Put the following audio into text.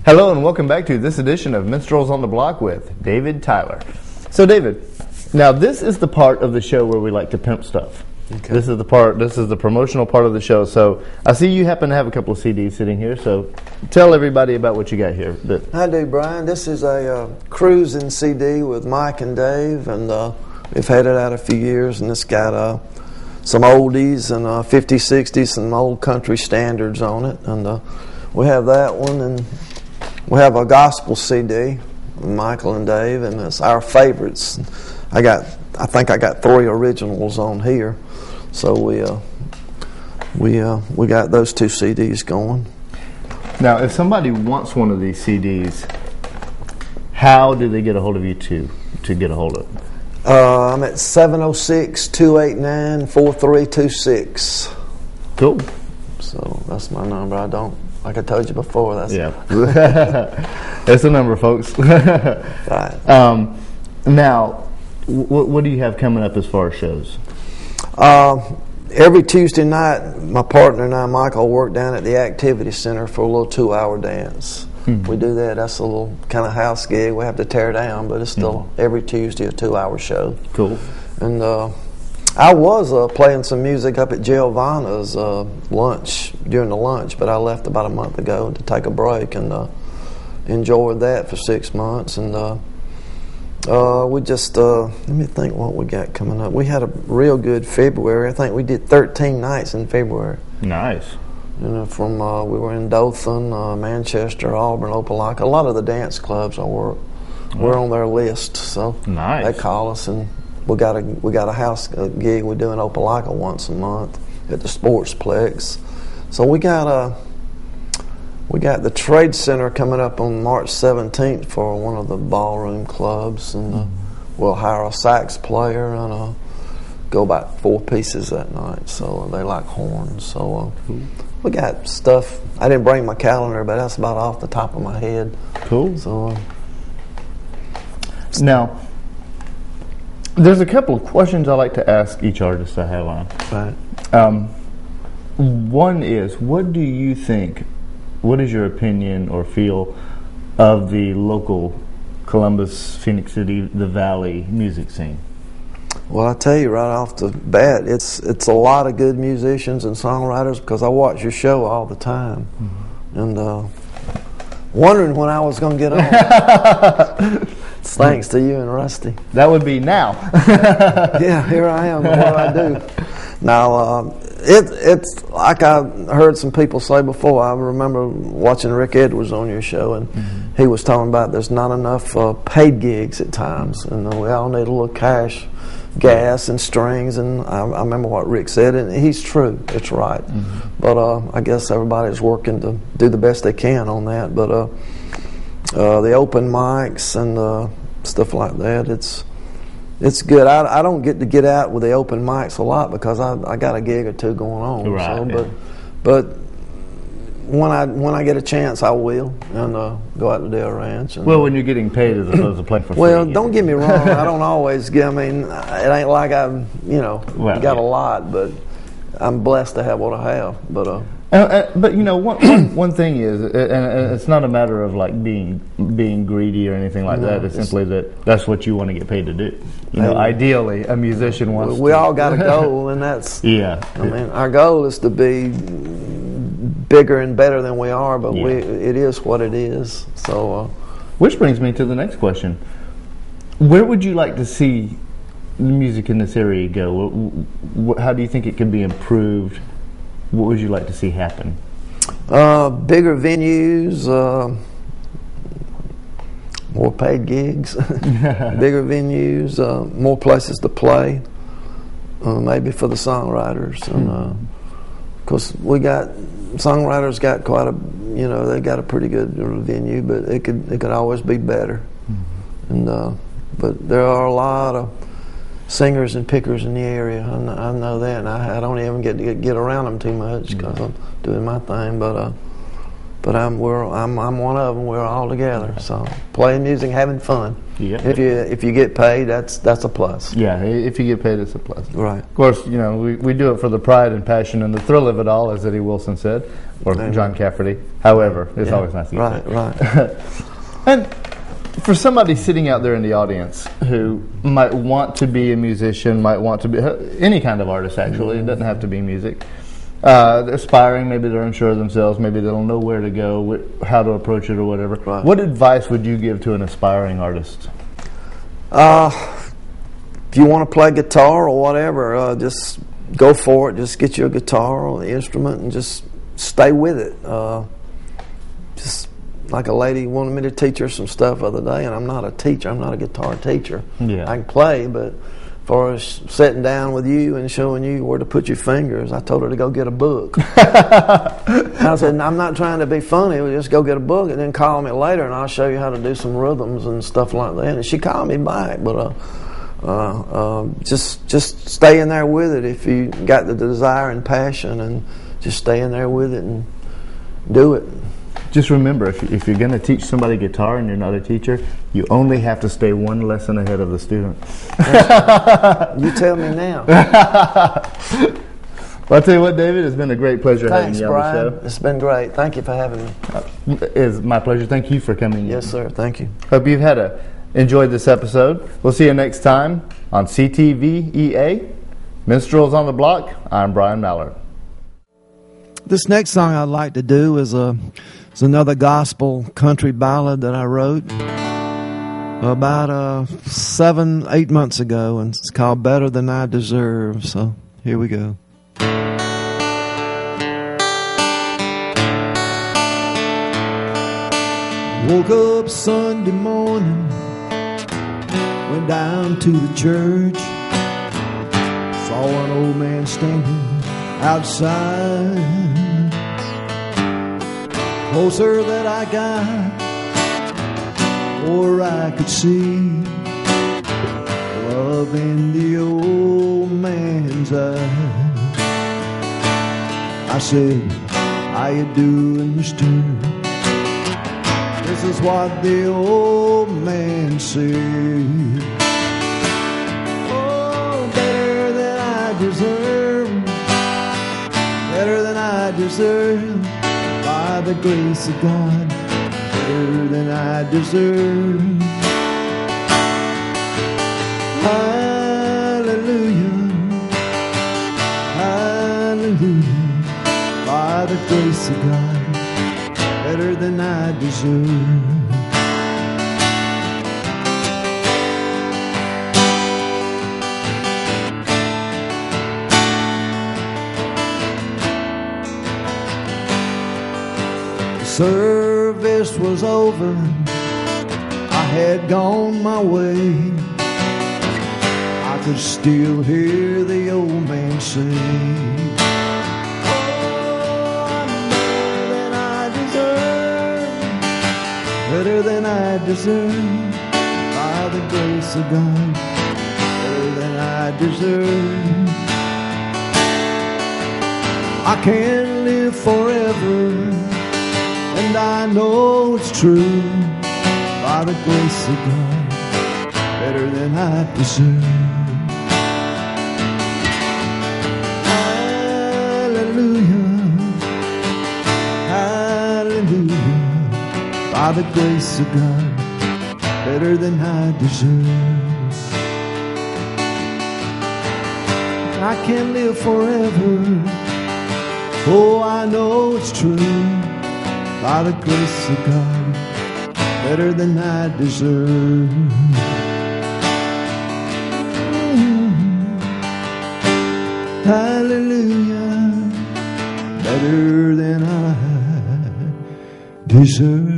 Hello and welcome back to this edition of Minstrels on the Block with David Tyler. So David, now this is the part of the show where we like to pimp stuff. Okay. This is the promotional part of the show. So I see you happen to have a couple of CDs sitting here, so tell everybody about what you got here. I do, Brian. This is a cruising CD with Mike and Dave, and we've had it out a few years, and it's got some oldies and 50s, 60s, some old country standards on it, and we have that one, and we have a gospel CD with Michael and Dave, and it's our favorites. I think I got 3 originals on here, so we got those 2 CDs going. Now, if somebody wants one of these CDs, how do they get a hold of you to get a hold of it? I'm at 706-289-4326. Cool. So that's my number. Like I told you before, that's that's the number, folks. Right. Now, what do you have coming up as far as shows? Every Tuesday night, my partner and I, Michael, work down at the Activity Center for a little 2-hour dance. Mm-hmm. We do that. That's a little kind of house gig. We have to tear down, but it's still every Tuesday a 2-hour show. Cool. And I was playing some music up at Giovanna's during the lunch, but I left about a month ago to take a break, and enjoyed that for 6 months. And we just let me think what we got coming up. We had a real good February. I think we did 13 nights in February. Nice. You know, from we were in Dothan, Manchester, Auburn, Opelika. A lot of the dance clubs I work, we're on their list, so nice. They call us, and we got a house gig we do in Opelika once a month at the Sportsplex. So we got the Trade Center coming up on March 17th for one of the ballroom clubs, and we'll hire a sax player and go about 4 pieces that night. So they like horns. So we got stuff. I didn't bring my calendar, but that's about off the top of my head. Cool. So now, there's a couple of questions I like to ask each artist I have on. Right. One is, what do you think? What is your opinion or feel of the local Columbus, Phoenix City, the Valley music scene? Well, I tell you right off the bat, it's a lot of good musicians and songwriters, because I watch your show all the time, and wondering when I was going to get on. It's thanks to you and Rusty. That would be now. Yeah, here I am. What do I do? Now, it's like I heard some people say before. I remember watching Rick Edwards on your show, and he was talking about there's not enough paid gigs at times, and we all need a little cash, gas, and strings. And I remember what Rick said, and he's true. It's right. But I guess everybody's working to do the best they can on that. But the open mics and stuff like that, it's good. I don't get out with the open mics a lot because I got a gig or 2 going on. Right, so, but when I get a chance, I will, and go out to Dale Ranch. And, well, when you're getting paid as opposed to playing for free. Well, don't get me wrong. I don't always get. I mean, it ain't like I've got a lot, but I'm blessed to have what I have. But you know, one thing is, and it's not a matter of like being greedy or anything like that. It's simply that's what you want to get paid to do. You know, ideally, a musician wants. We all got a goal, and that's yeah. I mean, our goal is to be bigger and better than we are, but it is what it is. So, which brings me to the next question: where would you like to see the music in this area go? How do you think it can be improved? What would you like to see happen? Bigger venues, more paid gigs, bigger venues, more places to play, maybe for the songwriters. And because songwriters got quite they got a pretty good venue, but it could always be better. And but there are a lot of singers and pickers in the area. I know that, and I don't even get around them too much because I'm doing my thing. But but I'm one of them. We're all together, so playing music, having fun. Yep. If you get paid, that's a plus. Yeah, if you get paid, it's a plus. Right. Of course, we do it for the pride and passion and the thrill of it all, as Eddie Wilson said, or John Cafferty. However, it's always nice to get paid. Right. And for somebody sitting out there in the audience who might want to be a musician, might want to be any kind of artist, actually, it doesn't have to be music. They're aspiring, maybe they're unsure of themselves, maybe they don't know where to go, how to approach it or whatever. Right. What advice would you give to an aspiring artist? If you want to play guitar or whatever, just go for it. Just get you a guitar or the instrument and just stay with it. Just like a lady wanted me to teach her some stuff the other day, and I'm not a teacher. I'm not a guitar teacher. Yeah. I can play, but for us sitting down with you and showing you where to put your fingers, I told her to go get a book. I said, I'm not trying to be funny. We'll just go get a book and then call me later, and I'll show you how to do some rhythms and stuff like that. And she called me back, but just stay in there with it if you got the desire and passion, and just stay in there with it and do it. Just remember, if you're going to teach somebody guitar and you're not a teacher, you only have to stay one lesson ahead of the student. You tell me now. Well, I'll tell you what, David, it's been a great pleasure having you on the show. It's been great. Thank you for having me. It's my pleasure. Thank you for coming in. Yes, sir. Thank you. Hope you've enjoyed this episode. We'll see you next time on CTV EA. Minstrels on the Block. I'm Brian Mallard. This next song I'd like to do is another gospel country ballad that I wrote about 7-8 months ago, and it's called Better Than I Deserve. So here we go. Woke up Sunday morning, went down to the church, saw an old man standing outside. Closer that I got, or I could see love in the old man's eyes. I said, how you doing, mister? This is what the old man said. Oh, better than I deserve, better than I deserve. By the grace of God, better than I deserve. Hallelujah, hallelujah. By the grace of God, better than I deserve. Service was over, I had gone my way. I could still hear the old man say, oh, I'm better than I deserve, better than I deserve. By the grace of God, better than I deserve. I can't live forever, and I know it's true. By the grace of God, better than I deserve. Hallelujah, hallelujah. By the grace of God, better than I deserve. I can't live forever, oh, I know it's true. By the grace of God, better than I deserve. Hallelujah, better than I deserve.